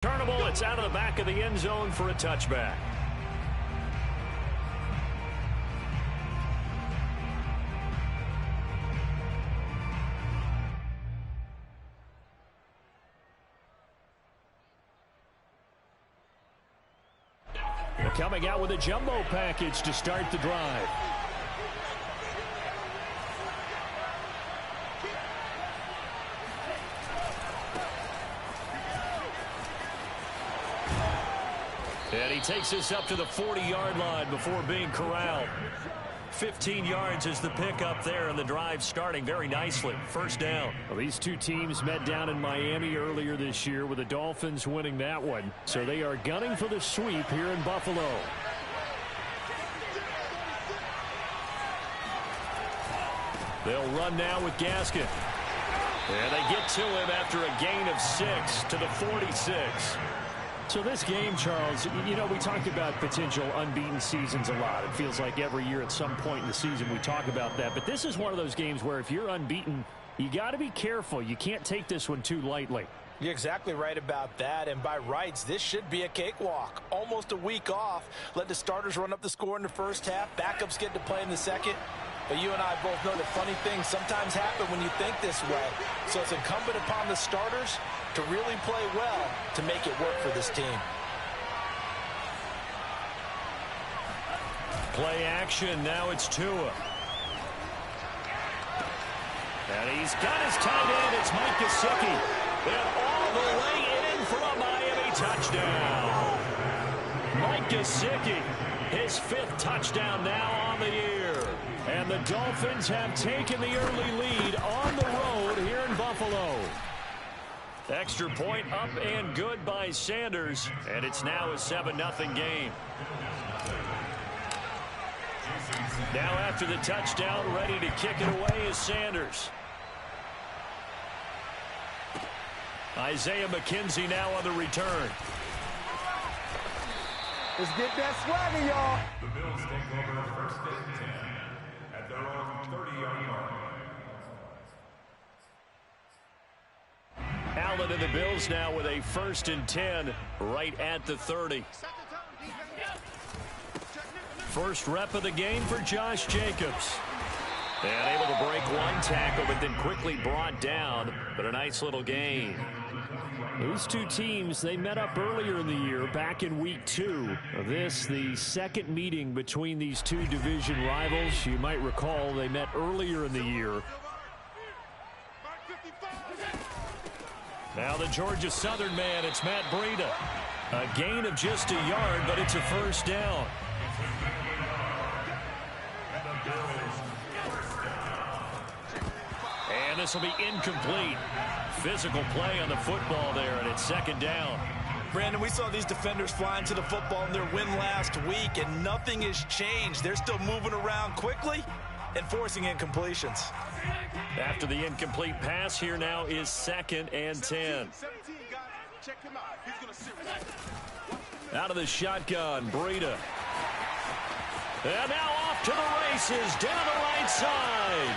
Turnable, it's out of the back of the end zone for a touchback. They're coming out with a jumbo package to start the drive. And he takes this up to the 40-yard line before being corralled. 15 yards is the pickup there, and the drive starting very nicely. First down. Well, these two teams met down in Miami earlier this year with the Dolphins winning that one. So they are gunning for the sweep here in Buffalo. They'll run now with Gaskin. And they get to him after a gain of 6 to the 46. So this game, Charles, you know, we talked about potential unbeaten seasons a lot. It feels like every year at some point in the season we talk about that. But this is one of those games where if you're unbeaten, you got to be careful. You can't take this one too lightly. You're exactly right about that. And by rights, this should be a cakewalk. Almost a week off. Let the starters run up the score in the first half. Backups get to play in the second. But you and I both know that funny things sometimes happen when you think this way. So it's incumbent upon the starters to really play well to make it work for this team. Play action. Now it's Tua. And he's got his tight end. It's Mike Gesicki. And all the way in for a Miami touchdown. Mike Gesicki, his 5th touchdown now on the year. And the Dolphins have taken the early lead on the road here in Buffalo. Extra point up and good by Sanders. And it's now a 7-0 game. Now after the touchdown, ready to kick it away is Sanders. Isaiah McKenzie now on the return. Let's get that swagger, y'all. The Bills take over first and 10 at their own 30-yard line. Allen and the Bills now with a 1st and 10 right at the 30. First rep of the game for Josh Jacobs. And able to break one tackle, but then quickly brought down. But a nice little gain. These two teams, they met up earlier in the year, back in week 2. This, the second meeting between these two division rivals. You might recall they met earlier in the year. Now the Georgia Southern man, it's Matt Breida. A gain of just a yard, but it's a first down. And this will be incomplete. Physical play on the football there, and it's 2nd down. Brandon, we saw these defenders flying to the football in their win last week, and nothing has changed. They're still moving around quickly and forcing incompletions. After the incomplete pass, here now is 2nd and 10. Out of the shotgun, Breida. And now off to the races, down the right side.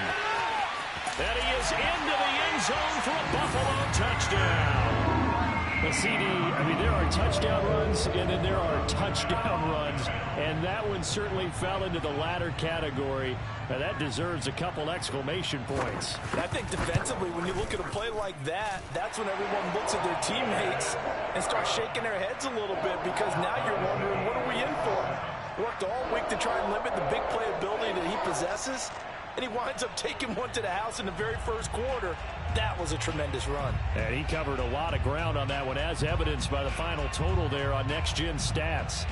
And he is into the end zone for a Buffalo touchdown. Well, CD, I mean, there are touchdown runs, and then there are touchdown runs, and that one certainly fell into the latter category. Now, that deserves a couple exclamation points. I think defensively, when you look at a play like that, that's when everyone looks at their teammates and starts shaking their heads a little bit, because now you're wondering, what are we in for? Worked all week to try and limit the big play ability that he possesses, and he winds up taking one to the house in the very first quarter. That was a tremendous run. And he covered a lot of ground on that one, as evidenced by the final total there on Next Gen Stats.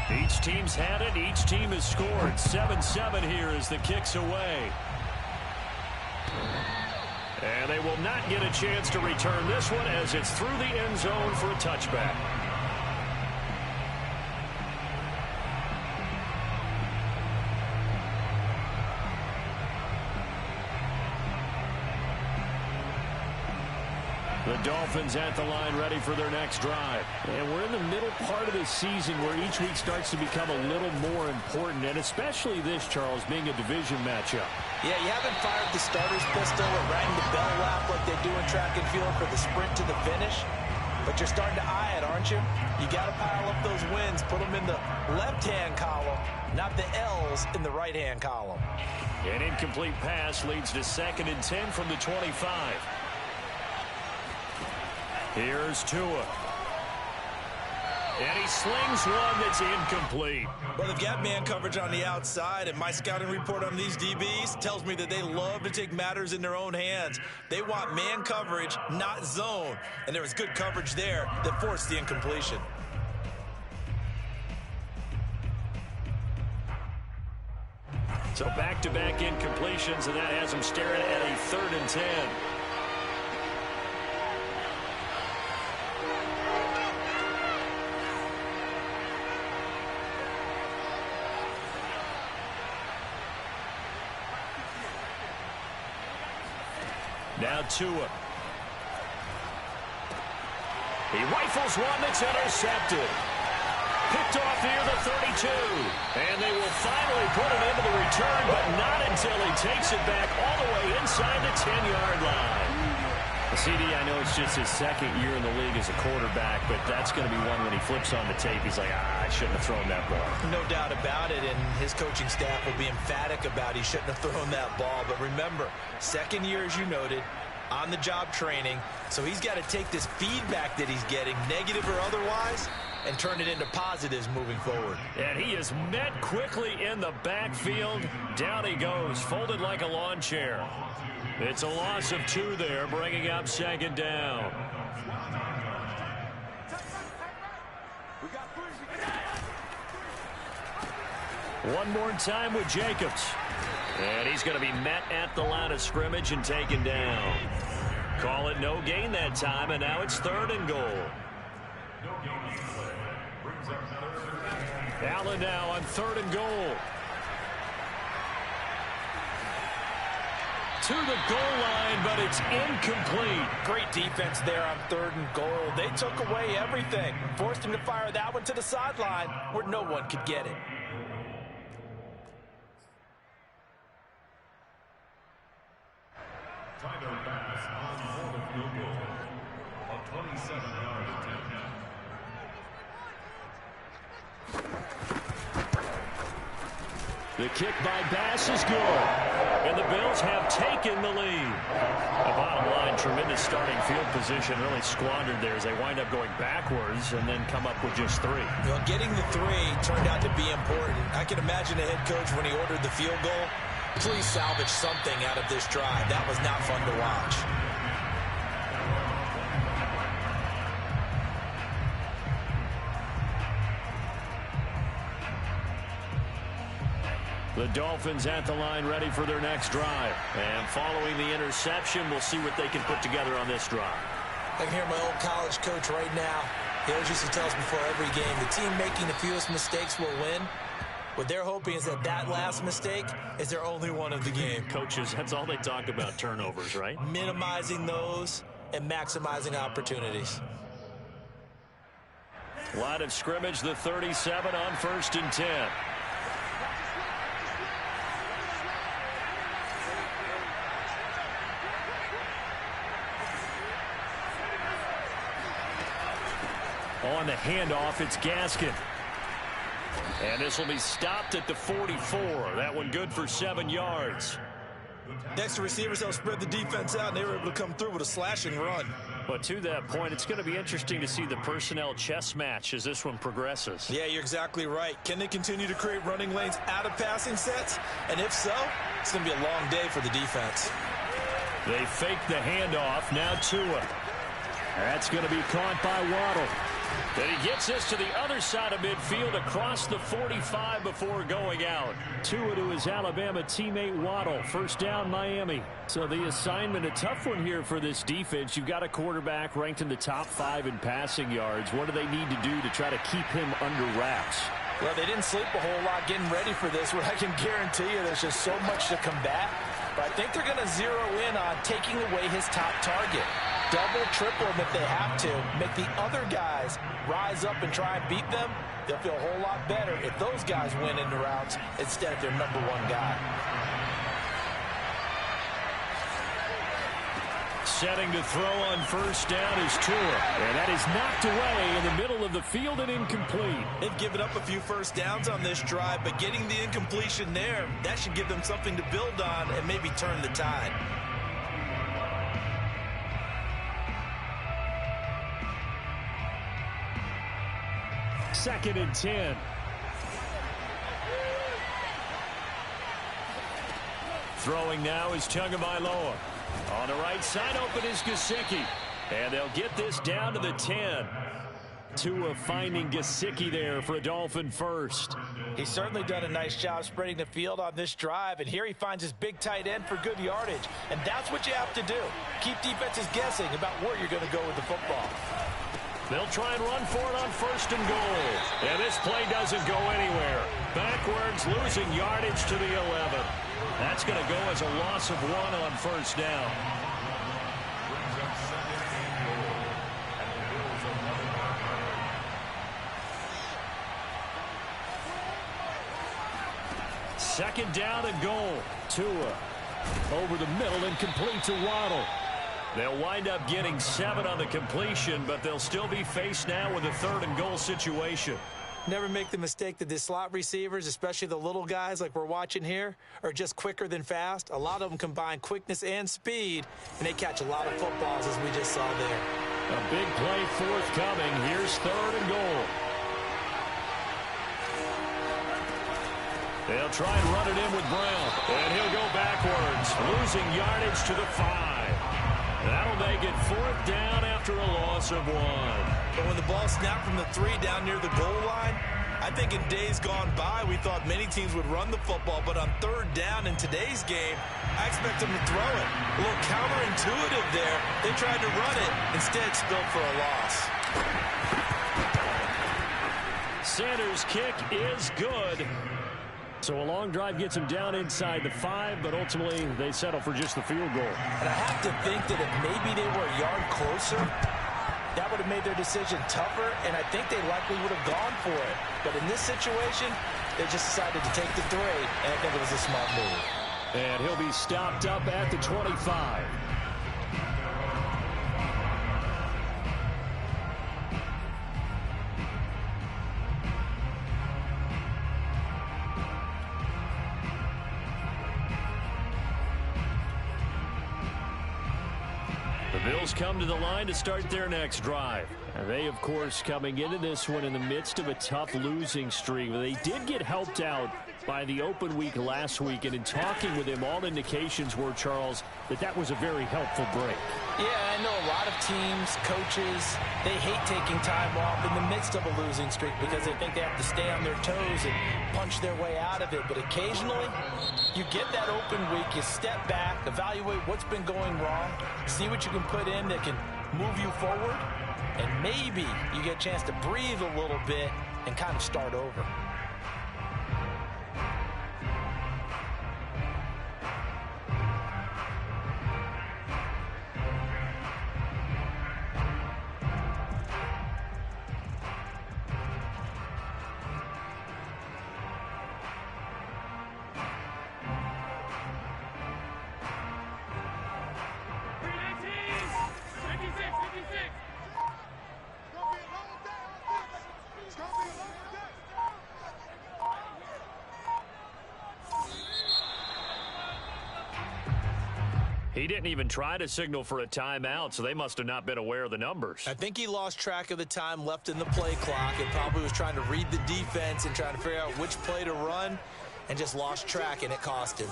Each team's had it. Each team has scored. 7-7 here as the kick's away. And they will not get a chance to return this one as it's through the end zone for a touchback. The Dolphins at the line ready for their next drive. And we're in the middle part of this season where each week starts to become a little more important, and especially this, Charles, being a division matchup. Yeah, you haven't fired the starter's pistol or rang the bell lap like they do in track and field for the sprint to the finish. But you're starting to eye it, aren't you? You got to pile up those wins, put them in the left-hand column, not the L's in the right-hand column. An incomplete pass leads to 2nd and 10 from the 25. Here's Tua. And he slings one that's incomplete. Well, they've got man coverage on the outside, and my scouting report on these DBs tells me that they love to take matters in their own hands. They want man coverage, not zone. And there was good coverage there that forced the incompletion. So back-to-back incompletions, and that has them staring at a 3rd and 10. Now Tua. He rifles one that's intercepted. Picked off near the 32. And they will finally put it into the return, but not until he takes it back all the way inside the 10-yard line. CD, I know it's just his 2nd year in the league as a quarterback, but that's going to be one when he flips on the tape, he's like, I shouldn't have thrown that ball. No doubt about it, and his coaching staff will be emphatic about he shouldn't have thrown that ball. But remember, 2nd year, as you noted, on-the-job training, so he's got to take this feedback that he's getting, negative or otherwise, and turn it into positives moving forward. And he is met quickly in the backfield. Down he goes, folded like a lawn chair. It's a loss of 2 there, bringing up 2nd down. One more time with Jacobs. And he's going to be met at the line of scrimmage and taken down. Call it no gain that time, and now it's 3rd and goal. Allen now on 3rd and goal. To the goal line, but it's incomplete. Great defense there on 3rd and goal. They took away everything. Forced him to fire that one to the sideline where no one could get it. Tyler pass on the field goal. A 27-yard attempt. The kick by Bass is good. And the Bills have taken the lead. The bottom line, tremendous starting field position, really squandered there as they wind up going backwards and then come up with just 3. Well, getting the 3 turned out to be important. I can imagine the head coach when he ordered the field goal. Please salvage something out of this drive. That was not fun to watch. The Dolphins at the line ready for their next drive. And following the interception, we'll see what they can put together on this drive. I can hear my old college coach right now. He always used to tell us before every game, the team making the fewest mistakes will win. What they're hoping is that that last mistake is their only one of the game. Coaches, that's all they talk about, turnovers, right? Minimizing those and maximizing opportunities. Line of scrimmage, the 37 on 1st and 10. On the handoff, it's Gaskin. And this will be stopped at the 44. That one good for 7 yards. Next to receivers, they'll spread the defense out, and they were able to come through with a slashing run. But to that point, it's going to be interesting to see the personnel chess match as this one progresses. Yeah, you're exactly right. Can they continue to create running lanes out of passing sets? And if so, it's going to be a long day for the defense. They fake the handoff. Now Tua. That's going to be caught by Waddle. And he gets this to the other side of midfield across the 45 before going out. Tua to his Alabama teammate Waddle. First down, Miami. So the assignment, a tough one here for this defense. You've got a quarterback ranked in the top 5 in passing yards. What do they need to do to try to keep him under wraps? Well, they didn't sleep a whole lot getting ready for this, but I can guarantee you there's just so much to combat. But I think they're going to zero in on taking away his top target. double, triple them if they have to. Make the other guys rise up and try and beat them. They'll feel a whole lot better if those guys win in the routes instead of their number one guy. Setting to throw on first down is Tua. And that is knocked away in the middle of the field and incomplete. They've given up a few first downs on this drive, but getting the incompletion there, that should give them something to build on and maybe turn the tide. Second and 10. Throwing now is Tagovailoa. On the right side, open is Gesicki. And they'll get this down to the 10. Tua finding Gesicki there for a Dolphin first. He's certainly done a nice job spreading the field on this drive, and here he finds his big tight end for good yardage. And that's what you have to do. Keep defenses guessing about where you're going to go with the football. They'll try and run for it on first and goal. And this play doesn't go anywhere. Backwards, losing yardage to the 11. That's going to go as a loss of 1 on first down. Second down and goal. Tua over the middle and complete to Waddle. They'll wind up getting 7 on the completion, but they'll still be faced now with a third and goal situation. Never make the mistake that the slot receivers, especially the little guys like we're watching here, are just quicker than fast. A lot of them combine quickness and speed, and they catch a lot of footballs, as we just saw there. A big play forthcoming. Here's third and goal. They'll try and run it in with Brown, and he'll go backwards, losing yardage to the 5. That'll make it fourth down after a loss of 1. But when the ball snapped from the 3 down near the goal line, I think in days gone by, we thought many teams would run the football, but on third down in today's game, I expect them to throw it. A little counterintuitive there. They tried to run it, instead spilled for a loss. Sanders' kick is good. So a long drive gets him down inside the 5, but ultimately they settle for just the field goal. And I have to think that if maybe they were a yard closer, that would have made their decision tougher, and I think they likely would have gone for it. But in this situation, they just decided to take the 3, and I think it was a smart move. And he'll be stopped up at the 25. Bills come to the line to start their next drive. And they, of course, coming into this one in the midst of a tough losing streak. They did get helped out by the open week last week, and in talking with him, all indications were, Charles, that was a very helpful break. Yeah, I know a lot of teams, coaches, they hate taking time off in the midst of a losing streak because they think they have to stay on their toes and punch their way out of it. But occasionally, you get that open week, you step back, evaluate what's been going wrong, see what you can put in that can move you forward, and maybe you get a chance to breathe a little bit and kind of start over. He didn't even try to signal for a timeout, so they must have not been aware of the numbers. I think he lost track of the time left in the play clock and probably was trying to read the defense and trying to figure out which play to run and just lost track, and it cost him.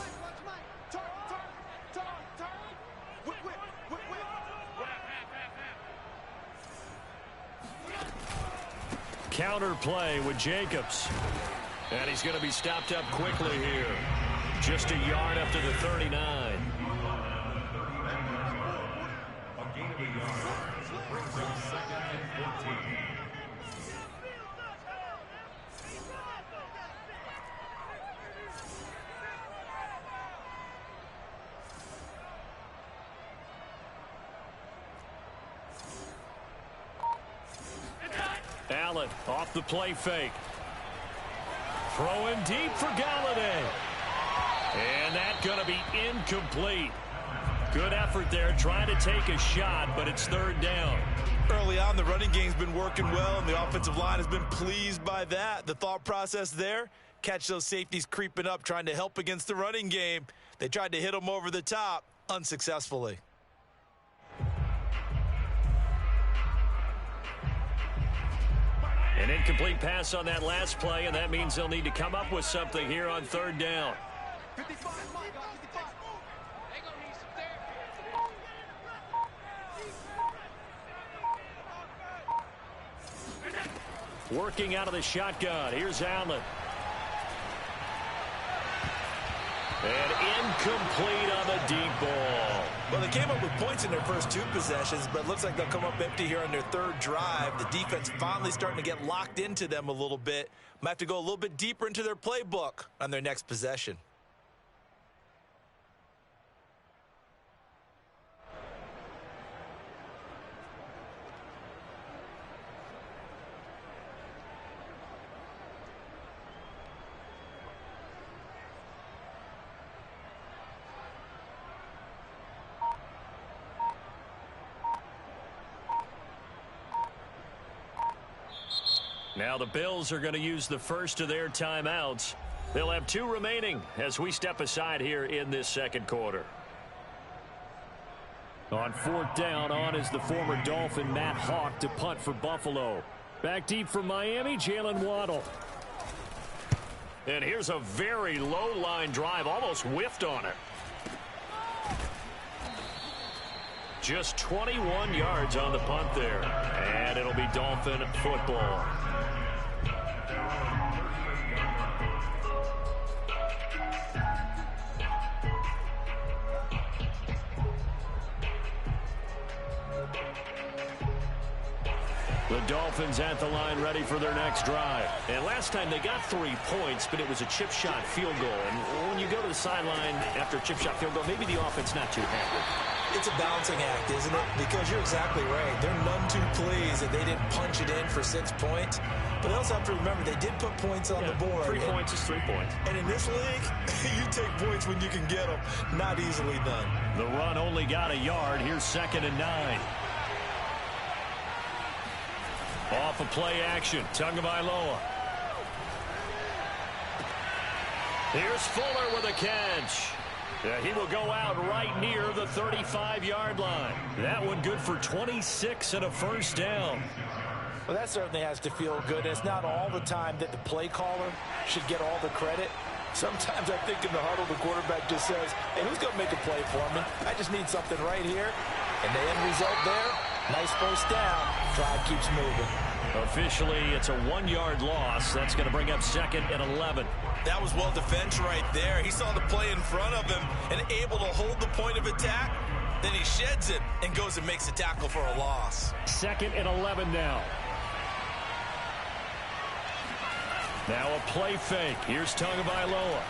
Counter play with Jacobs. And he's going to be stopped up quickly here. Just a yard up to the 39. Allen off the play fake. Throwing deep for Galladay. And that's going to be incomplete. Good effort there trying to take a shot, but it's third down. Early on, the running game's been working well, and the offensive line has been pleased by that. The thought process there, catch those safeties creeping up, trying to help against the running game. They tried to hit them over the top, unsuccessfully. An incomplete pass on that last play, and that means they'll need to come up with something here on third down. Working out of the shotgun. Here's Allen. And incomplete on the deep ball. Well, they came up with points in their first 2 possessions, but it looks like they'll come up empty here on their third drive. The defense finally starting to get locked into them a little bit. Might have to go a little bit deeper into their playbook on their next possession. Now the Bills are going to use the first of their timeouts. They'll have 2 remaining as we step aside here in this second quarter. On fourth down, on is the former Dolphin Matt Hawk to punt for Buffalo. Back deep for Miami, Jalen Waddle. And here's a very low line drive, almost whiffed on it. Just 21 yards on the punt there. And it'll be Dolphin football. The Dolphins at the line ready for their next drive. And last time they got 3 points, but it was a chip shot field goal. And when you go to the sideline after a chip shot field goal, maybe the offense not too happy. It's a balancing act, isn't it? Because you're exactly right. They're none too pleased that they didn't punch it in for 6 points. But they also have to remember they did put points on the board. 3 points is 3 points. And in this league, you take points when you can get them. Not easily done. The run only got a yard. Here's 2nd and 9. Off of play action, Tagovailoa. Here's Fuller with a catch. He will go out right near the 35-yard line. That one good for 26 and a first down. Well, that certainly has to feel good. It's not all the time that the play caller should get all the credit. Sometimes I think in the huddle, the quarterback just says, hey, who's going to make a play for me? I just need something right here. And the end result there, nice first down. Drive keeps moving. Officially, it's a 1-yard loss. That's going to bring up 2nd and 11. That was well defense right there. He saw the play in front of him and able to hold the point of attack. Then he sheds it and goes and makes a tackle for a loss. 2nd and 11 now. Now a play fake. Here's Tagovailoa.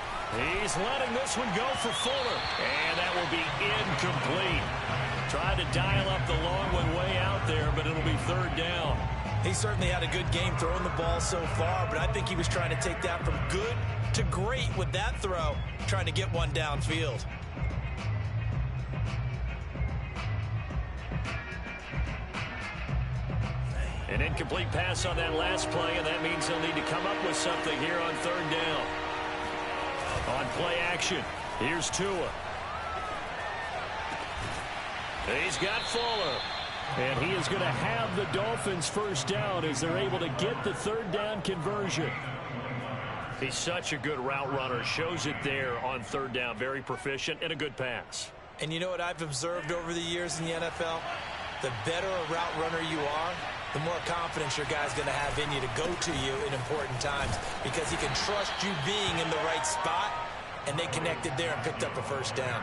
He's letting this one go for Fuller. And that will be incomplete. Tried to dial up the long one way out there, but it'll be 3rd down. He certainly had a good game throwing the ball so far, but I think he was trying to take that from good to great with that throw, trying to get one downfield. An incomplete pass on that last play, and that means they'll need to come up with something here on 3rd down. On play action, here's Tua. He's got Fuller. And he is going to have the Dolphins first down as they're able to get the 3rd down conversion. He's such a good route runner. Shows it there on 3rd down. Very proficient and a good pass. And you know what I've observed over the years in the NFL? The better a route runner you are, the more confidence your guy's going to have in you to go to you in important times because he can trust you being in the right spot, and they connected there and picked up a first down.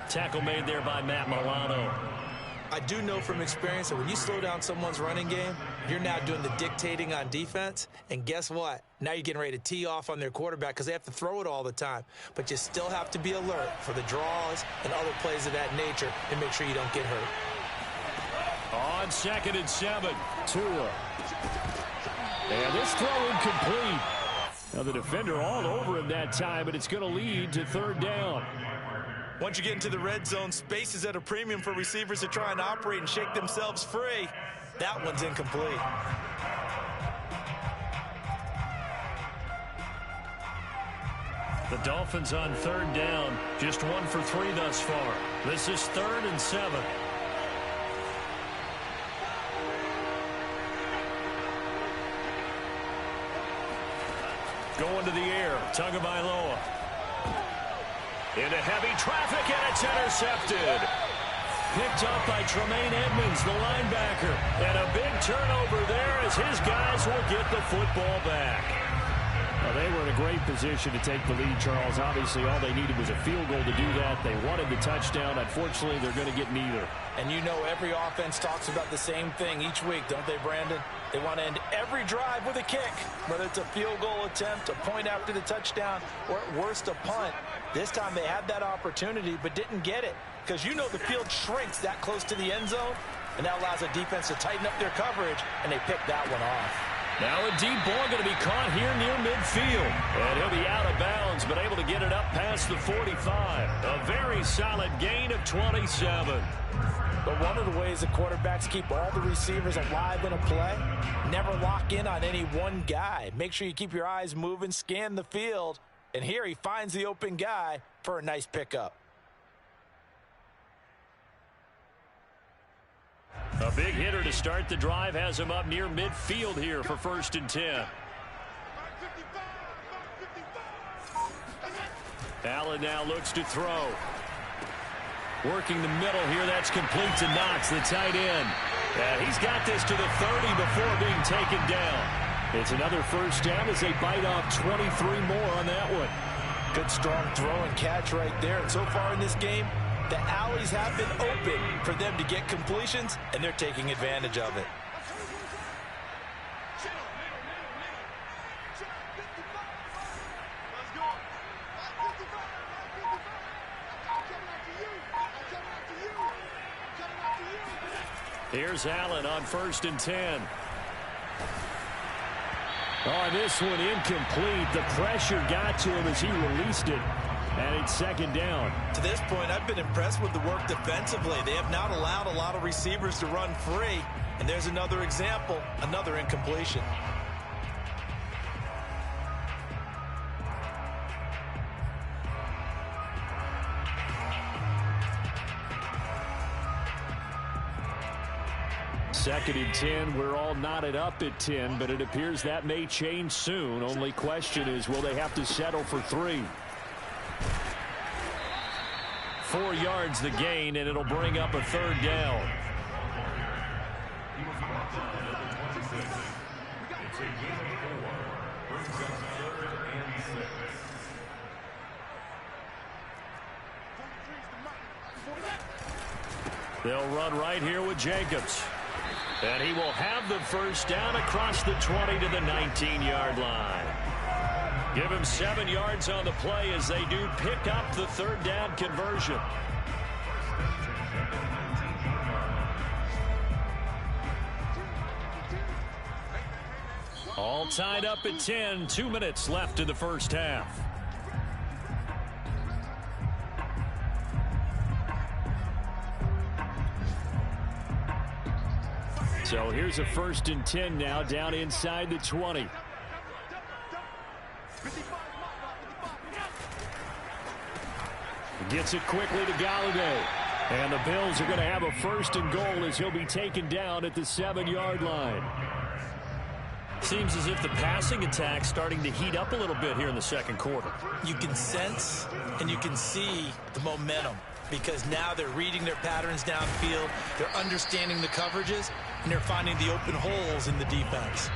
Tackle made there by Matt Milano. I do know from experience that when you slow down someone's running game, you're now doing the dictating on defense. And guess what? Now you're getting ready to tee off on their quarterback because they have to throw it all the time. But you still have to be alert for the draws and other plays of that nature and make sure you don't get hurt. On 2nd and 7, Tua. And this throw incomplete. Now the defender all over him that time, but it's going to lead to third down. Once you get into the red zone, space is at a premium for receivers to try and operate and shake themselves free. That one's incomplete. The Dolphins on third down, just 1 for 3 thus far. This is 3rd and 7. Going to the air, Tagovailoa. Into heavy traffic, and it's intercepted. Picked up by Tremaine Edmonds, the linebacker. And a big turnover there as his guys will get the football back. Well, they were in a great position to take the lead, Charles. Obviously, all they needed was a field goal to do that. They wanted the touchdown. Unfortunately, they're going to get neither. And you know every offense talks about the same thing each week, don't they, Brandon? They want to end every drive with a kick, whether it's a field goal attempt, a point after the touchdown, or at worst, a punt. This time they had that opportunity but didn't get it because you know the field shrinks that close to the end zone, and that allows a defense to tighten up their coverage, and they pick that one off. Now a deep ball going to be caught here near midfield. And he'll be out of bounds, but able to get it up past the 45. A very solid gain of 27. But one of the ways the quarterbacks keep all the receivers alive in a play, never lock in on any one guy. Make sure you keep your eyes moving, scan the field. And here he finds the open guy for a nice pickup. A big hitter to start the drive has him up near midfield here for 1st and 10. Allen now looks to throw. Working the middle here, that's complete to Knox, the tight end. And he's got this to the 30 before being taken down. It's another first down as they bite off 23 more on that one. Good strong throw and catch right there. And so far in this game, the alleys have been open for them to get completions, and they're taking advantage of it. Here's Allen on 1st and 10. Oh, this one incomplete. The pressure got to him as he released it. And it's 2nd down. To this point, I've been impressed with the work defensively. They have not allowed a lot of receivers to run free. And there's another example, another incompletion. Second and 10. We're all knotted up at 10, but it appears that may change soon. Only question is, will they have to settle for 3? 4 yards the gain, and it'll bring up a 3rd down. They'll run right here with Jacobs. And he will have the first down across the 20 to the 19-yard line. Give him 7 yards on the play as they do pick up the 3rd down conversion. All tied up at 10. 2 minutes left in the first half. So here's a 1st and 10 now down inside the 20. Gets it quickly to Galladay. And the Bills are going to have a 1st and goal as he'll be taken down at the 7-yard line. Seems as if the passing attack's starting to heat up a little bit here in the 2nd quarter. You can sense and you can see the momentum because now they're reading their patterns downfield, they're understanding the coverages, and they're finding the open holes in the defense.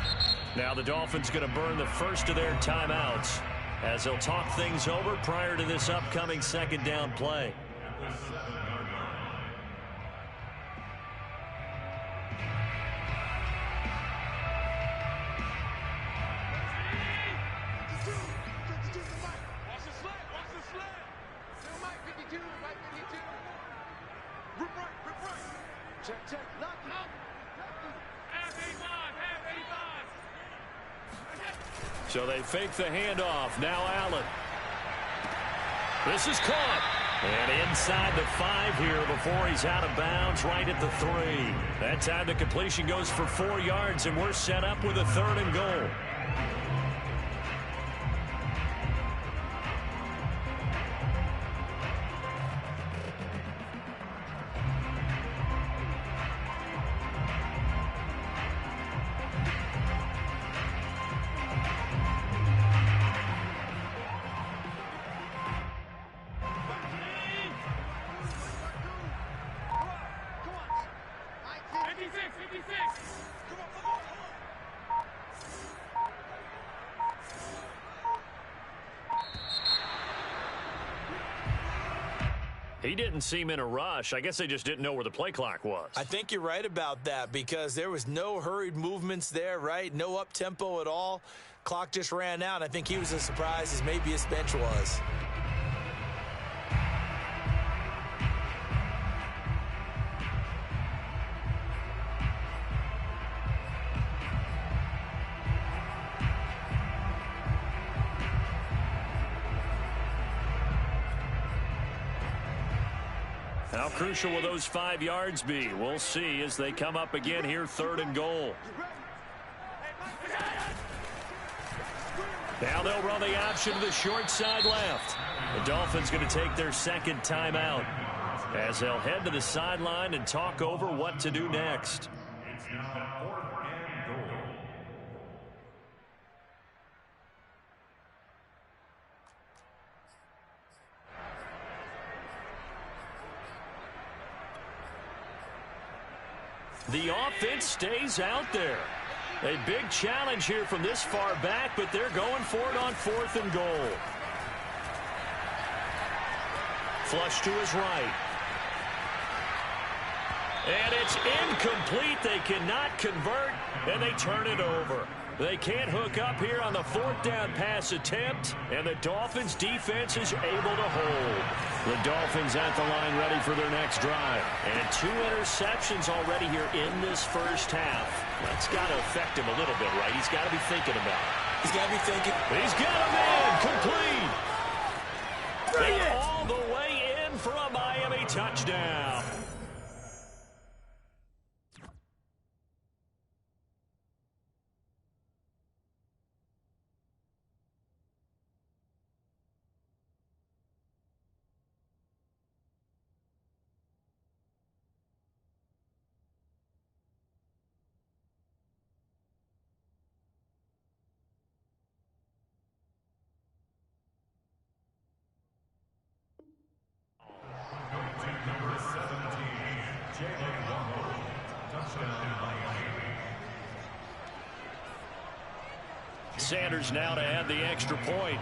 Now the Dolphins going to burn the first of their timeouts as they'll talk things over prior to this upcoming 2nd down play. So they fake the handoff. Now Allen. This is caught. And inside the 5 here before he's out of bounds right at the 3. That time the completion goes for 4 yards, and we're set up with a 3rd and goal. He didn't seem in a rush. I guess they just didn't know where the play clock was. I think you're right about that because there was no hurried movements there, right? No up-tempo at all. Clock just ran out. I think he was as surprised as maybe his bench was. How crucial will those 5 yards be? We'll see as they come up again here, 3rd and goal. Now they'll run the option to the short side left. The Dolphins going to take their 2nd timeout as they'll head to the sideline and talk over what to do next. It's now 4th and goal. The offense stays out there. A big challenge here from this far back, but they're going for it on 4th and goal. Flush to his right. And it's incomplete. They cannot convert, and they turn it over. They can't hook up here on the 4th down pass attempt, and the Dolphins defense is able to hold. The Dolphins at the line ready for their next drive. And 2 interceptions already here in this first half. That's got to affect him a little bit, right? He's got to be thinking about it. He's got to be thinking. He's got a man complete. And all the way in for a Miami touchdown. Sanders now to add the extra point.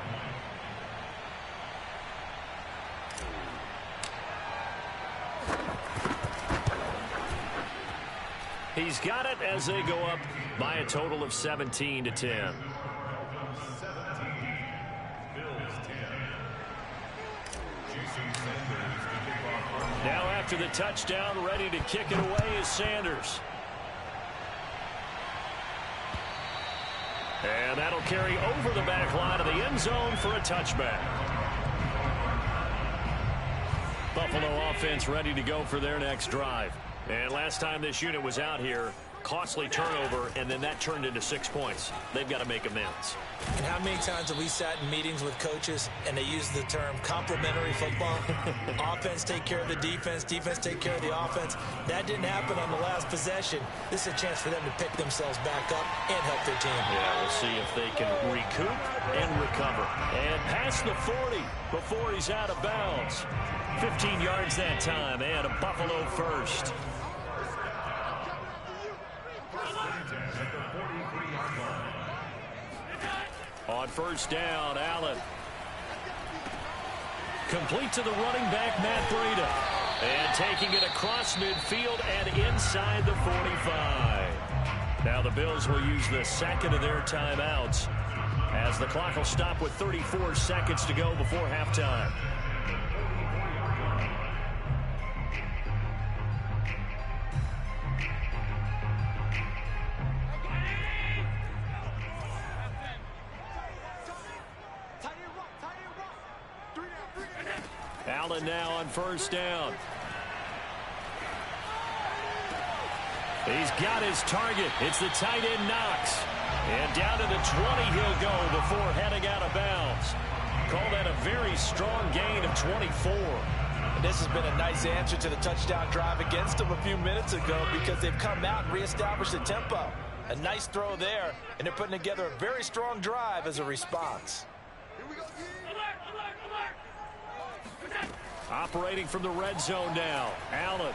He's got it as they go up by a total of 17-10. Now after the touchdown, ready to kick it away is Sanders. And that'll carry over the back line of the end zone for a touchback. Buffalo offense ready to go for their next drive. And last time this unit was out here, costly turnover, and then that turned into 6 points. They've got to make amends. And how many times have we sat in meetings with coaches and they use the term complementary football? Offense take care of the defense, defense take care of the offense. That didn't happen on the last possession. This is a chance for them to pick themselves back up and help their team. Yeah, we'll see if they can recoup and recover. And past the 40 before he's out of bounds. 15 yards that time, and a Buffalo first. On first down, Allen. Complete to the running back, Matt Breida. And taking it across midfield and inside the 45. Now the Bills will use the second of their timeouts as the clock will stop with 34 seconds to go before halftime. Allen now on first down. He's got his target. It's the tight end Knox. And down to the 20 he'll go before heading out of bounds. Call that a very strong gain of 24. And this has been a nice answer to the touchdown drive against them a few minutes ago because they've come out and reestablished the tempo. A nice throw there, and they're putting together a very strong drive as a response. Operating from the red zone now. Allen.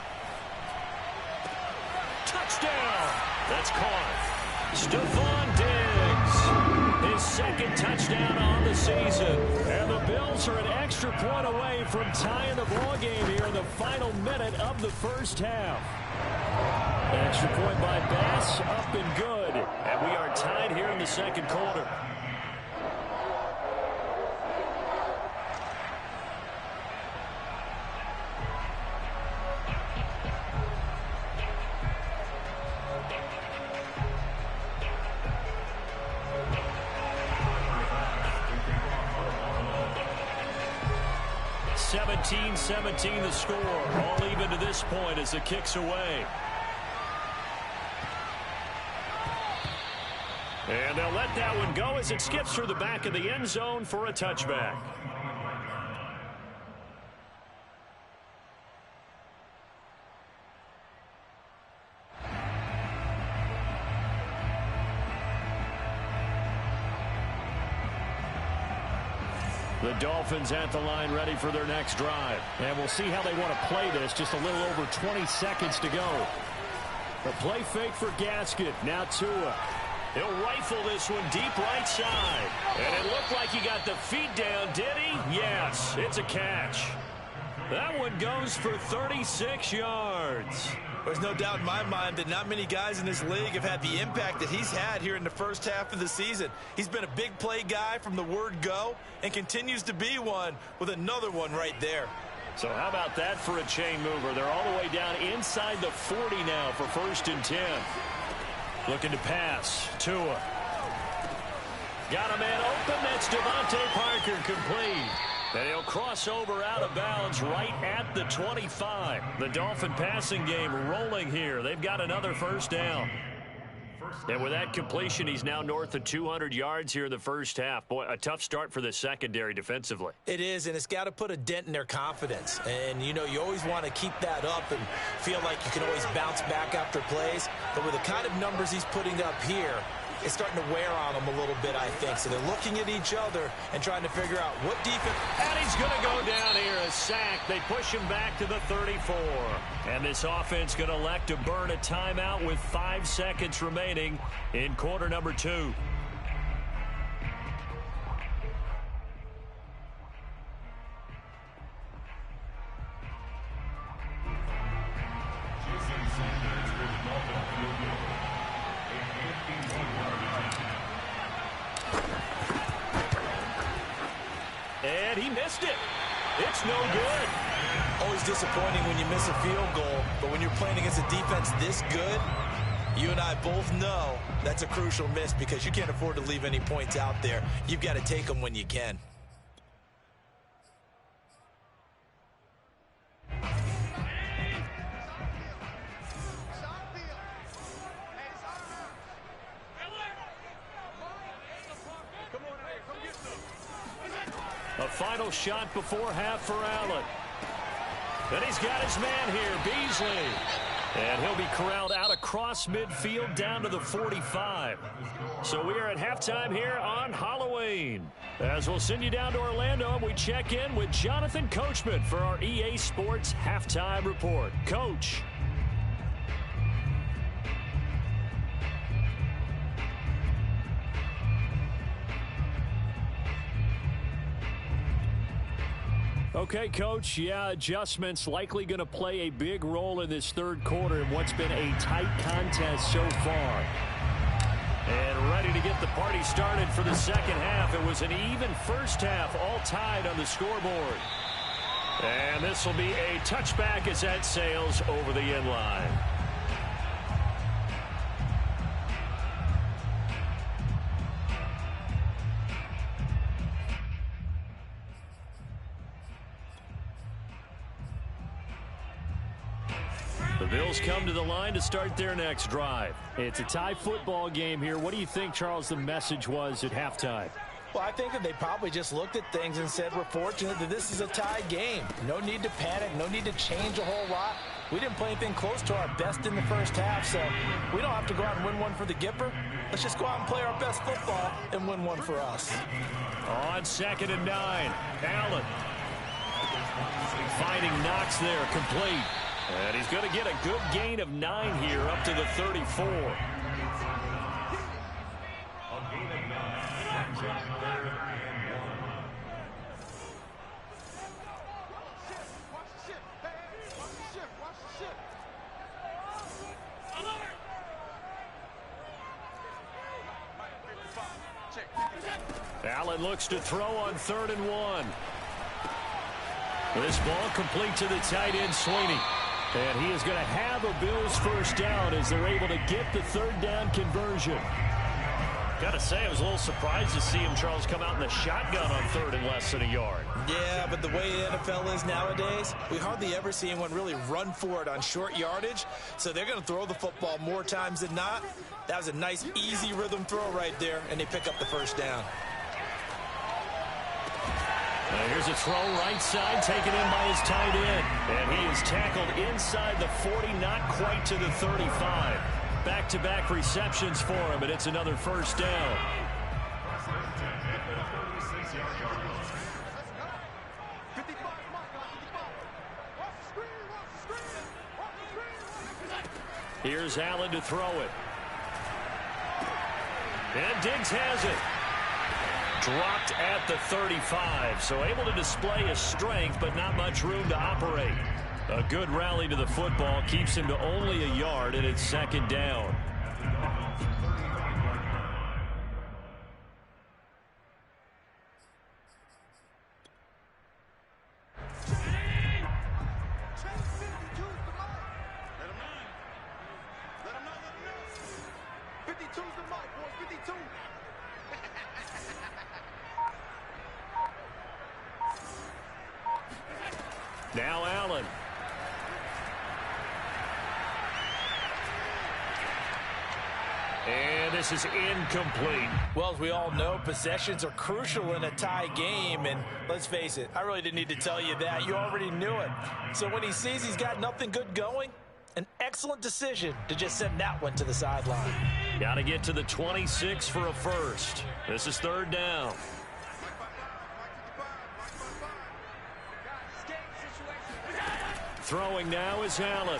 Touchdown. That's caught. Stephon Diggs. His second touchdown on the season. And the Bills are an extra point away from tying the ball game here in the final minute of the first half. Extra point by Bass, up and good. And we are tied here in the second quarter. (17-17) the score. All even to this point as the kick's away. And they'll let that one go as it skips through the back of the end zone for a touchback. The Dolphins at the line ready for their next drive. And we'll see how they want to play this. Just a little over 20 seconds to go. The play fake for Gasket. Now Tua. He'll rifle this one deep right side. And it looked like he got the feet down, did he? Yes, it's a catch. That one goes for 36 yards. There's no doubt in my mind that not many guys in this league have had the impact that he's had here in the first half of the season. He's been a big play guy from the word go and continues to be one with another one right there. So how about that for a chain mover? They're all the way down inside the 40 now for 1st and 10. Looking to pass. Tua. Got a man open. That's Devontae Parker complete. And he'll cross over out of bounds right at the 25. The Dolphin passing game rolling here. They've got another first down. And with that completion, he's now north of 200 yards here in the first half. Boy, a tough start for the secondary defensively. It is, and it's got to put a dent in their confidence. And, you know, you always want to keep that up and feel like you can always bounce back after plays. But with the kind of numbers he's putting up here, it's starting to wear on them a little bit, I think. So they're looking at each other and trying to figure out what defense. And he's going to go down here, a sack. They push him back to the 34. And this offense going to elect to burn a timeout with 5 seconds remaining in quarter number 2. And he missed it. It's no good. Always disappointing when you miss a field goal, but when you're playing against a defense this good, you and I both know that's a crucial miss because you can't afford to leave any points out there. You've got to take them when you can. A final shot before half for Allen. And he's got his man here, Beasley. And he'll be corralled out across midfield down to the 45. So we are at halftime here on Halloween. As we'll send you down to Orlando, and we check in with Jonathan Coachman for our EA Sports Halftime Report. Coach. Okay, Coach, yeah, adjustments likely going to play a big role in this third quarter in what's been a tight contest so far. And ready to get the party started for the second half. It was an even first half, all tied on the scoreboard. And this will be a touchback as that sails over the end line. The Bills come to the line to start their next drive. It's a tie football game here. What do you think, Charles, the message was at halftime? Well, I think that they probably just looked at things and said, we're fortunate that this is a tie game. No need to panic, no need to change a whole lot. We didn't play anything close to our best in the first half, so we don't have to go out and win one for the Gipper. Let's just go out and play our best football and win one for us. On 2nd and 9, Allen. Finding Knox there, complete. And he's going to get a good gain of 9 here, up to the 34. Allen looks to throw on 3rd and 1. This ball complete to the tight end, Sweeney. And he is going to have a Bills first down as they're able to get the 3rd down conversion. Got to say, I was a little surprised to see him, Charles, come out in the shotgun on 3rd and less than a yard. Yeah, but the way the NFL is nowadays, we hardly ever see anyone really run for it on short yardage. So they're going to throw the football more times than not. That was a nice, easy rhythm throw right there, and they pick up the first down. Here's a throw right side, taken in by his tight end. And he is tackled inside the 40, not quite to the 35. Back-to-back receptions for him, and it's another first down. Here's Allen to throw it. And Diggs has it. Dropped at the 35, so able to display his strength, but not much room to operate. A good rally to the football keeps him to only a yard, and it's 2nd down. Now Allen. And this is incomplete. Well, as we all know, possessions are crucial in a tie game. And let's face it, I really didn't need to tell you that. You already knew it. So when he sees he's got nothing good going, an excellent decision to just send that one to the sideline. Got to get to the 26 for a first. This is 3rd down. Throwing now is Allen.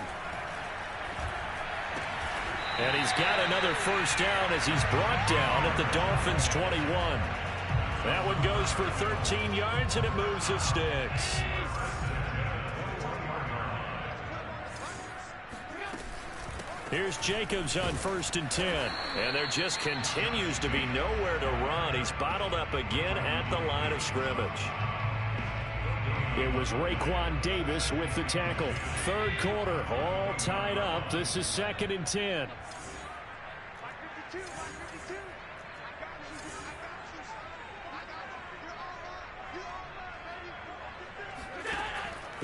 And he's got another first down as he's brought down at the Dolphins' 21. That one goes for 13 yards, and it moves the sticks. Here's Jacobs on 1st and 10. And there just continues to be nowhere to run. He's bottled up again at the line of scrimmage. It was Raekwon Davis with the tackle. 3rd quarter, all tied up. This is 2nd and 10.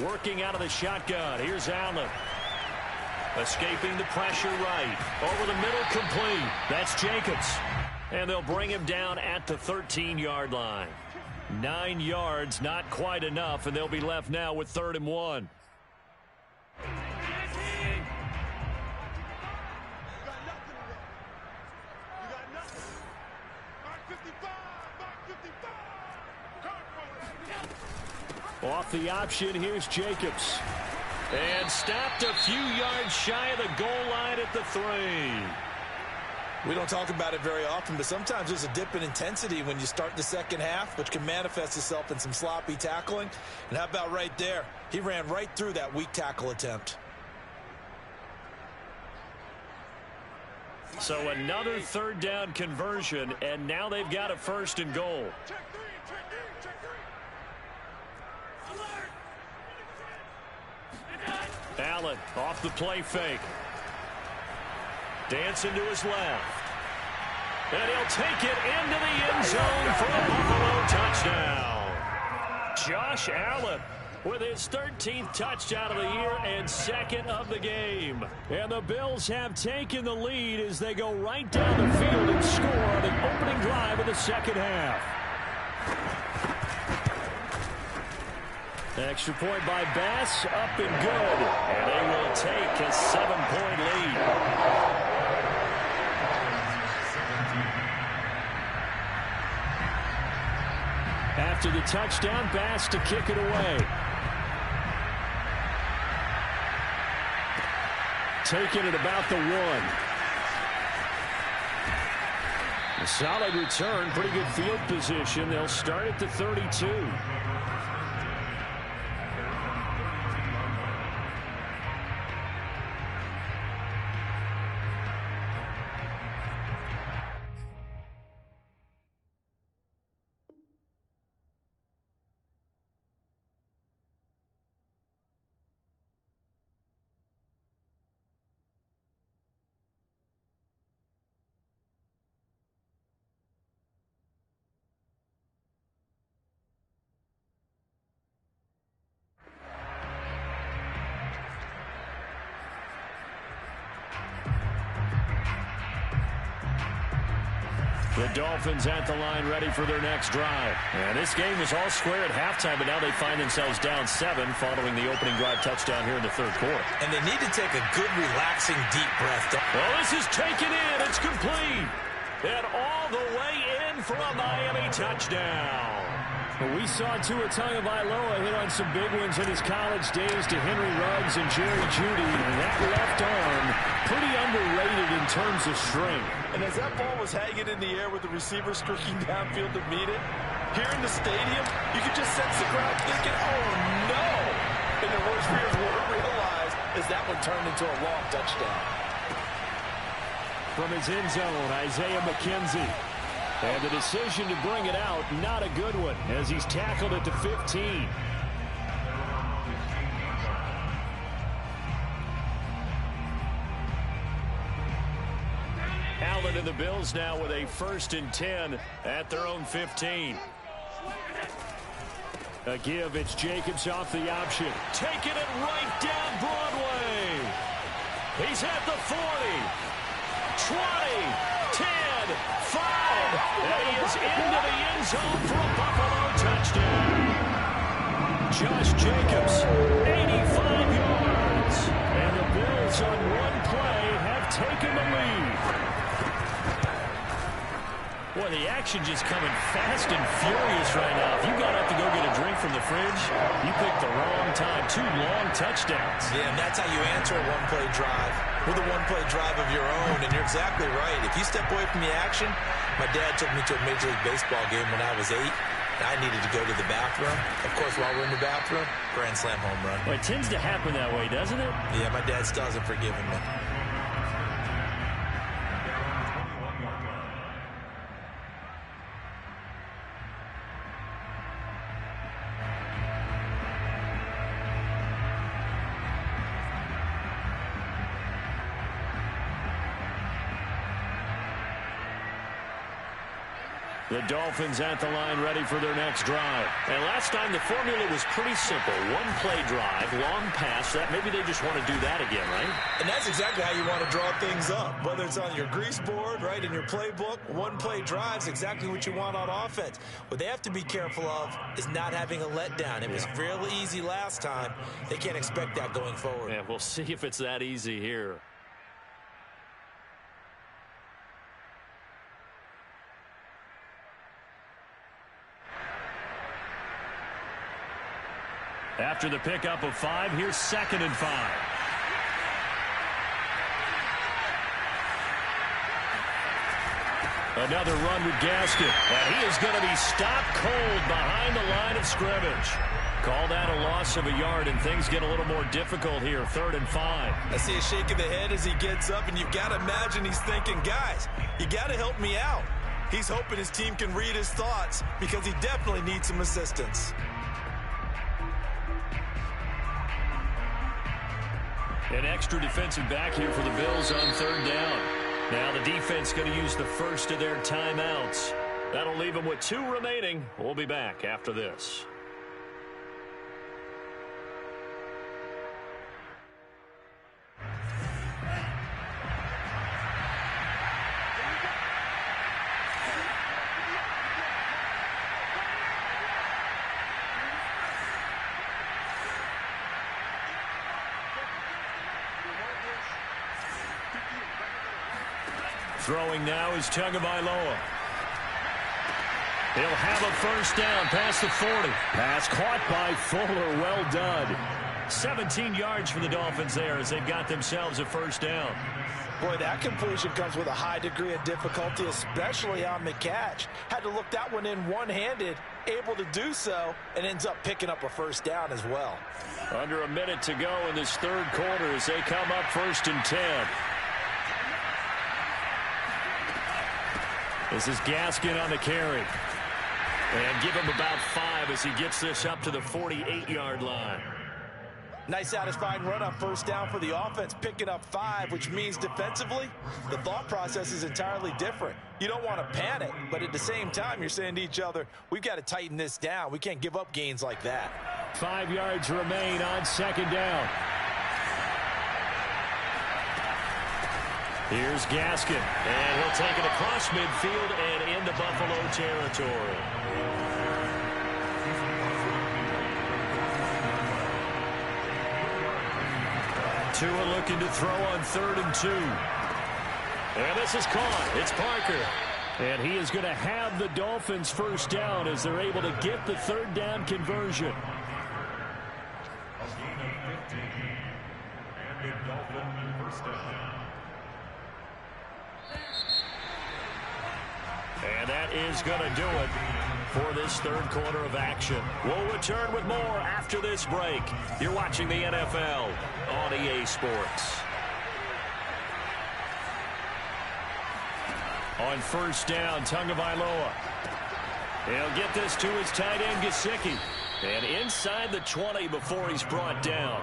Working out of the shotgun. Here's Allen. Escaping the pressure right. Over the middle, complete. That's Jacobs. And they'll bring him down at the 13-yard line. 9 yards, not quite enough, and they'll be left now with 3rd and 1. Off the option, here's Jacobs. And stopped a few yards shy of the goal line at the 3. We don't talk about it very often, but sometimes there's a dip in intensity when you start the second half, which can manifest itself in some sloppy tackling. And how about right there? He ran right through that weak tackle attempt. So another 3rd down conversion, and now they've got a 1st and goal. Allen off the play fake. Dancing to his left. And he'll take it into the end zone for a Buffalo touchdown. Josh Allen with his 13th touchdown of the year and second of the game. And the Bills have taken the lead as they go right down the field and score on the opening drive of the second half. Extra point by Bass, up and good. And they will take a 7-point lead. After the touchdown, Bass to kick it away. Taking it about the 1. A solid return, pretty good field position. They'll start at the 32. The Dolphins at the line, ready for their next drive. And this game was all square at halftime, but now they find themselves down 7 following the opening drive touchdown here in the third quarter. And they need to take a good, relaxing, deep breath. Well, this is taken in. It's complete. And all the way in for a Miami touchdown. Well, we saw Tua Tagovailoa hit on some big ones in his college days to Henry Ruggs and Jerry Jeudy. And that left arm, pretty underrated in terms of strength. And as that ball was hanging in the air with the receiver streaking downfield to meet it, here in the stadium, you could just sense the crowd thinking, oh, no. And the worst fears weren't realized as that one turned into a long touchdown. From his end zone, Isaiah McKenzie. And the decision to bring it out, not a good one, as he's tackled at the 15. Allen and the Bills now with a 1st and 10 at their own 15. A give, it's Jacobs off the option. Taking it right down Broadway. He's at the 40, 20, 10, 5. And he is into the end zone for a Buffalo touchdown. Josh Jacobs, 85 yards. And the Bills on one play have taken the lead. Boy, the action just coming fast and furious right now. If you got up to go get a drink from the fridge, you picked the wrong time. 2 long touchdowns. Yeah, and that's how you answer a one-play drive with a one-play drive of your own. And you're exactly right. If you step away from the action, my dad took me to a Major League Baseball game when I was 8. And I needed to go to the bathroom. Of course, while we're in the bathroom, grand slam home run. Well, it tends to happen that way, doesn't it? Yeah, my dad still hasn't forgiven me. The Dolphins at the line, ready for their next drive. And last time the formula was pretty simple. One play drive, long pass. That maybe they just want to do that again, right? And that's exactly how you want to draw things up. Whether it's on your grease board, right, in your playbook, one play drive's exactly what you want on offense. What they have to be careful of is not having a letdown. It was fairly easy last time. They can't expect that going forward. Yeah, we'll see if it's that easy here. After the pickup of 5, here's 2nd and 5. Another run with Gaskin. And he is going to be stopped cold behind the line of scrimmage. Call that a loss of a yard, and things get a little more difficult here. 3rd and 5. I see a shake of the head as he gets up, and you've got to imagine he's thinking, guys, you got to help me out. He's hoping his team can read his thoughts because he definitely needs some assistance. An extra defensive back here for the Bills on 3rd down. Now the defense going to use the first of their timeouts. That'll leave them with 2 remaining. We'll be back after this. Throwing now is Tagovailoa. He'll have a first down past the 40. Pass caught by Fuller. Well done. 17 yards for the Dolphins there as they've got themselves a first down. Boy, that completion comes with a high degree of difficulty, especially on the catch. Had to look that one in one-handed, able to do so, and ends up picking up a first down as well. Under a minute to go in this third quarter as they come up 1st and 10. This is Gaskin on the carry. And give him about 5 as he gets this up to the 48-yard line. Nice satisfying run on first down for the offense, picking up 5, which means defensively, the thought process is entirely different. You don't want to panic, but at the same time, you're saying to each other, we've got to tighten this down. We can't give up gains like that. 5 yards remain on 2nd down. Here's Gaskin, and he'll take it across midfield and into Buffalo territory. Tua looking to throw on 3rd and 2. And this is caught. It's Parker. And he is going to have the Dolphins first down as they're able to get the 3rd down conversion. And that is going to do it for this third quarter of action. We'll return with more after this break. You're watching the NFL on EA Sports. On first down, Tagovailoa. He'll get this to his tight end, Gesicki. And inside the 20 before he's brought down.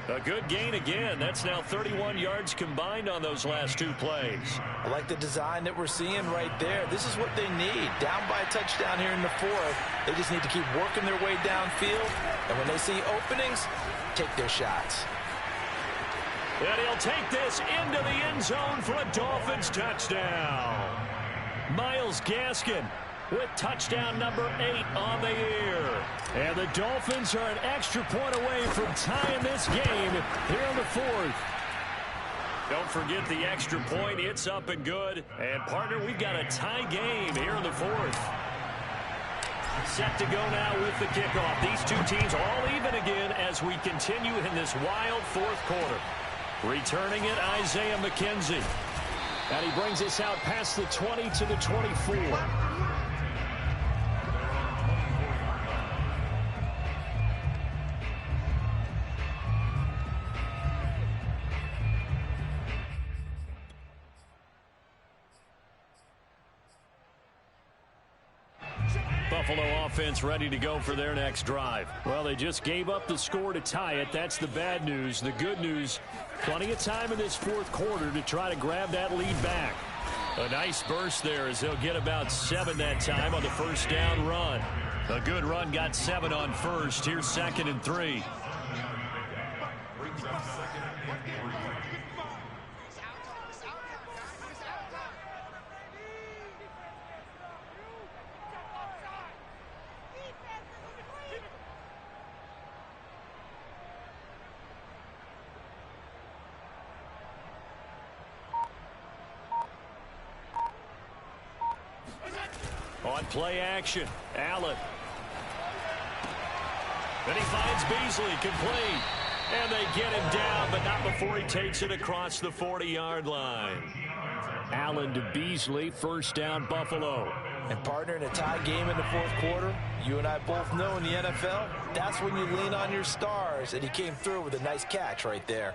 A good gain again. That's now 31 yards combined on those last 2 plays. I like the design that we're seeing right there. This is what they need. Down by a touchdown here in the 4th. They just need to keep working their way downfield. And when they see openings, take their shots. And he'll take this into the end zone for a Dolphins touchdown. Myles Gaskin with touchdown number 8 on the year. And the Dolphins are an extra point away from tying this game here in the 4th. Don't forget the extra point. It's up and good. And, partner, we've got a tie game here in the 4th. Set to go now with the kickoff. These two teams all even again as we continue in this wild 4th quarter. Returning it, Isaiah McKenzie. And he brings us out past the 20 to the 24. Buffalo offense ready to go for their next drive. Well, they just gave up the score to tie it. That's the bad news. The good news, plenty of time in this 4th quarter to try to grab that lead back. A nice burst there as they'll get about 7 that time on the first down run. A good run got 7 on first. Here's 2nd and 3. On play action, Allen. Then he finds Beasley, complete. And they get him down, but not before he takes it across the 40-yard line. Allen to Beasley, first down, Buffalo. And, partner, in a tie game in the 4th quarter, you and I both know in the NFL, that's when you lean on your stars. And he came through with a nice catch right there.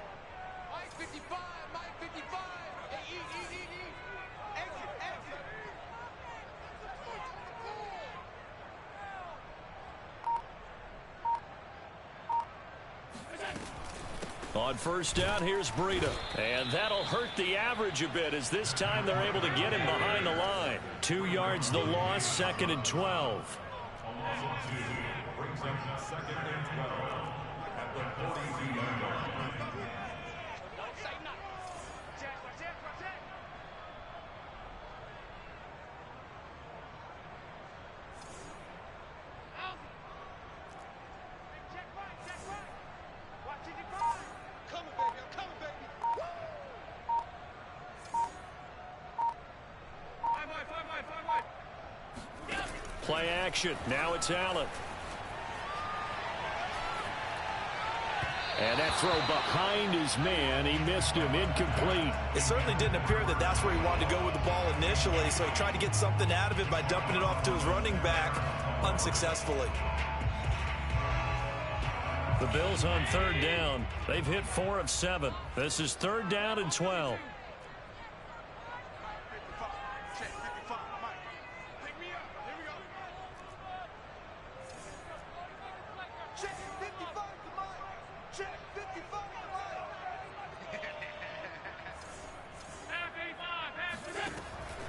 On first down, here's Breida. And that'll hurt the average a bit as this time they're able to get him behind the line. 2 yards the loss, 2nd and 12. Brings up 2nd and 12 at the 42-yard line. Play action. Now it's Allen. And that throw behind his man. He missed him. Incomplete. It certainly didn't appear that that's where he wanted to go with the ball initially, so he tried to get something out of it by dumping it off to his running back unsuccessfully. The Bills on third down. They've hit 4 of 7. This is third down and 12.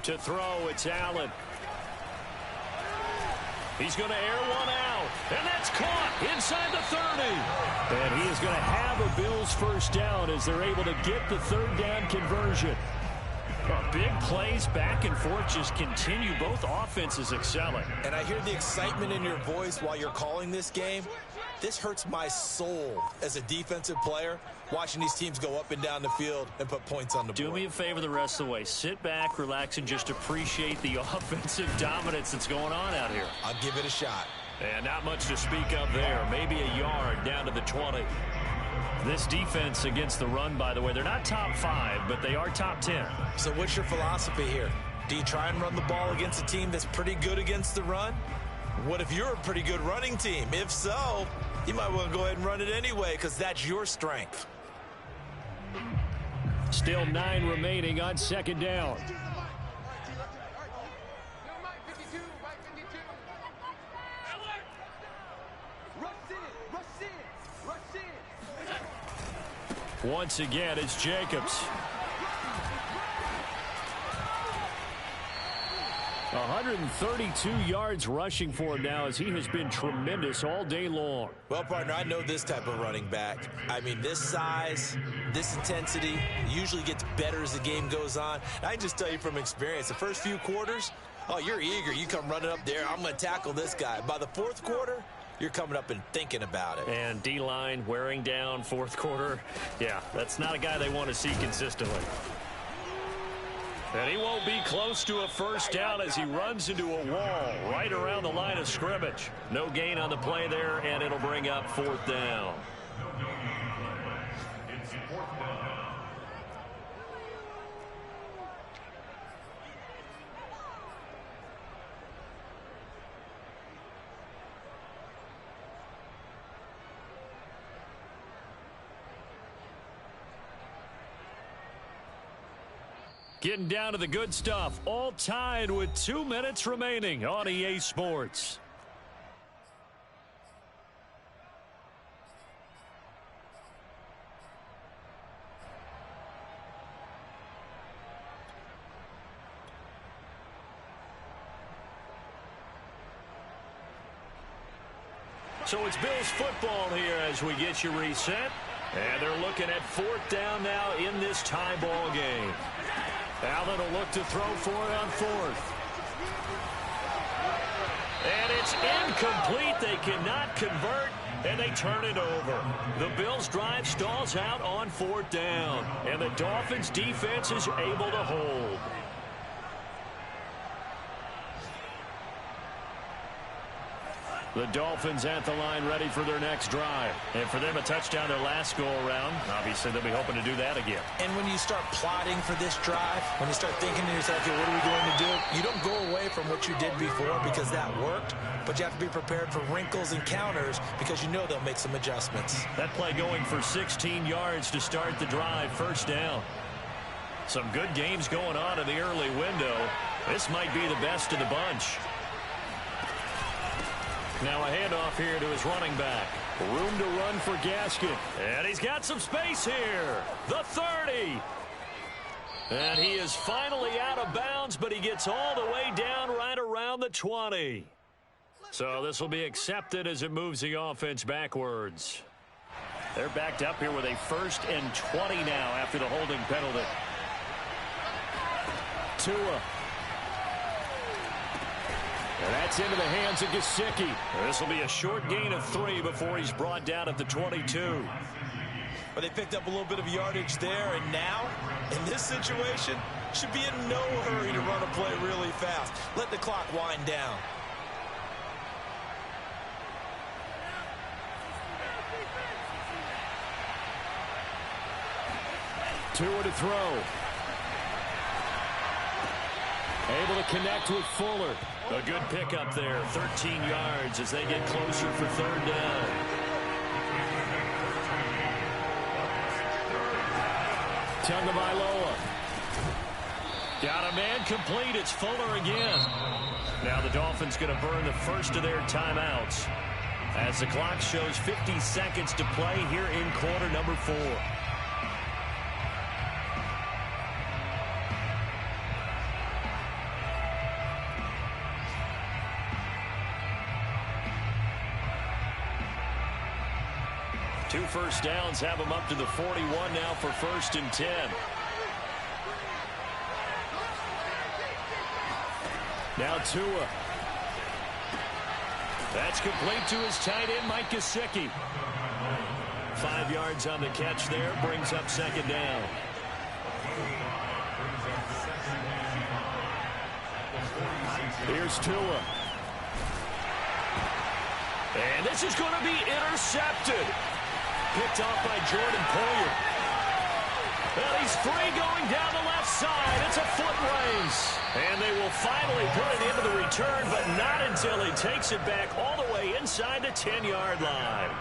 To throw, it's Allen. He's going to air one out, and that's caught inside the 30. And he is going to have a Bills first down as they're able to get the third down conversion. Big plays back and forth just continue. Both offenses excelling. And I hear the excitement in your voice while you're calling this game. This hurts my soul as a defensive player, watching these teams go up and down the field and put points on the board. Do me a favor the rest of the way. Sit back, relax, and just appreciate the offensive dominance that's going on out here. I'll give it a shot. And not much to speak of there. Maybe a yard down to the 20. This defense against the run, by the way, they're not top 5, but they are top 10. So what's your philosophy here? Do you try and run the ball against a team that's pretty good against the run? What if you're a pretty good running team? If so, you might want to go ahead and run it anyway because that's your strength. Still 9 remaining on second down. Once again, it's Jacobs. 132 yards rushing for him now as he has been tremendous all day long. Well, partner, I know this type of running back. I mean, this size, this intensity usually gets better as the game goes on. I can just tell you from experience, the first few quarters, oh, you're eager. You come running up there. I'm going to tackle this guy. By the fourth quarter, you're coming up and thinking about it. And D-line wearing down fourth quarter. Yeah, that's not a guy they want to see consistently. And he won't be close to a first down as he runs into a wall right around the line of scrimmage. No gain on the play there, and it'll bring up fourth down. It's fourth down. Getting down to the good stuff, all tied with 2 minutes remaining on EA Sports. So it's Bills football here as we get you reset. And they're looking at fourth down now in this tie ball game. Allen will look to throw for it on fourth. And it's incomplete. They cannot convert, and they turn it over. The Bills' drive stalls out on fourth down, and the Dolphins' defense is able to hold. The Dolphins at the line ready for their next drive. And for them, a touchdown their last go-around. Obviously, they'll be hoping to do that again. And when you start plotting for this drive, when you start thinking to yourself, okay, what are we going to do? You don't go away from what you did before because that worked, but you have to be prepared for wrinkles and counters because you know they'll make some adjustments. That play going for 16 yards to start the drive, first down. Some good games going on in the early window. This might be the best of the bunch. Now a handoff here to his running back. Room to run for Gaskin. And he's got some space here. The 30. And he is finally out of bounds, but he gets all the way down right around the 20. So this will be accepted as it moves the offense backwards. They're backed up here with a 1st and 20 now after the holding penalty. Tua. And that's into the hands of Gesicki. This will be a short gain of 3 before he's brought down at the 22. But they picked up a little bit of yardage there, and now, in this situation, should be in no hurry to run a play really fast. Let the clock wind down. Tua to throw. Able to connect with Fuller. A good pickup there, 13 yards as they get closer for third down. Tagovailoa. Got a man complete. It's Fuller again. Now the Dolphins going to burn the first of their timeouts as the clock shows 50 seconds to play here in quarter number 4. Two first downs have them up to the 41 now for 1st and 10. Now Tua. That's complete to his tight end, Mike Gesicki. 5 yards on the catch there, brings up 2nd down. Here's Tua. And this is going to be intercepted. Picked off by Jordan Poyer. Well, he's free going down the left side. It's a foot race. And they will finally put it into the return, but not until he takes it back all the way inside the 10-yard line.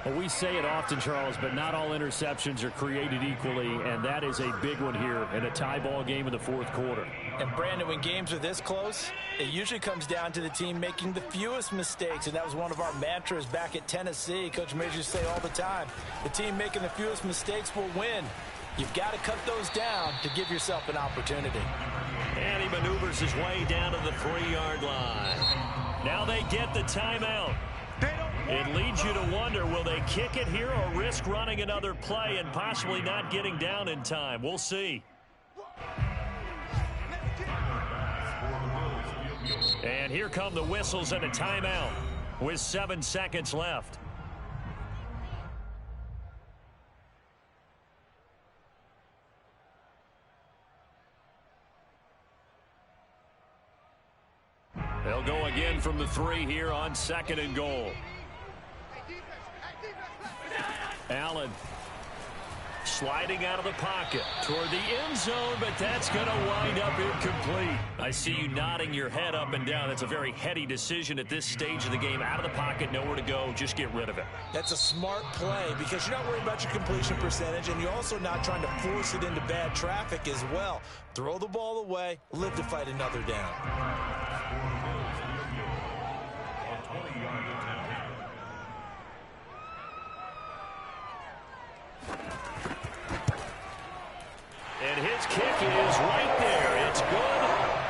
Well, we say it often, Charles, but not all interceptions are created equally, and that is a big one here in a tie ball game in the 4th quarter. And, Brandon, when games are this close, it usually comes down to the team making the fewest mistakes, and that was one of our mantras back at Tennessee. Coach Major used to say all the time, the team making the fewest mistakes will win. You've got to cut those down to give yourself an opportunity. And he maneuvers his way down to the 3-yard line. Now they get the timeout. It leads you to wonder, will they kick it here or risk running another play and possibly not getting down in time? We'll see. And here come the whistles and a timeout with 7 seconds left. They'll go again from the 3 here on 2nd and goal. Allen sliding out of the pocket toward the end zone, but that's going to wind up incomplete. I see you nodding your head up and down. That's a very heady decision at this stage of the game. Out of the pocket, nowhere to go. Just get rid of it. That's a smart play because you're not worried about your completion percentage, and you're also not trying to force it into bad traffic as well. Throw the ball away, live to fight another down. And his kick is right there. It's good,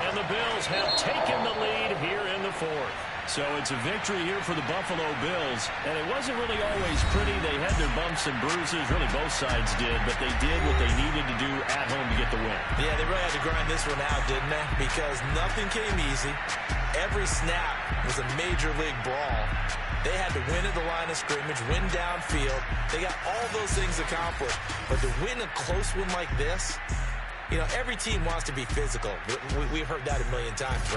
and the Bills have taken the lead here in the 4th. So it's a victory here for the Buffalo Bills, and it wasn't really always pretty. They had their bumps and bruises, really both sides did, but they did what they needed to do at home to get the win. Yeah, they really had to grind this one out, didn't they? Because nothing came easy. Every snap was a major league brawl. They had to win at the line of scrimmage, win downfield. They got all those things accomplished. But to win a close one like this, you know, every team wants to be physical. We've heard that a million times, right?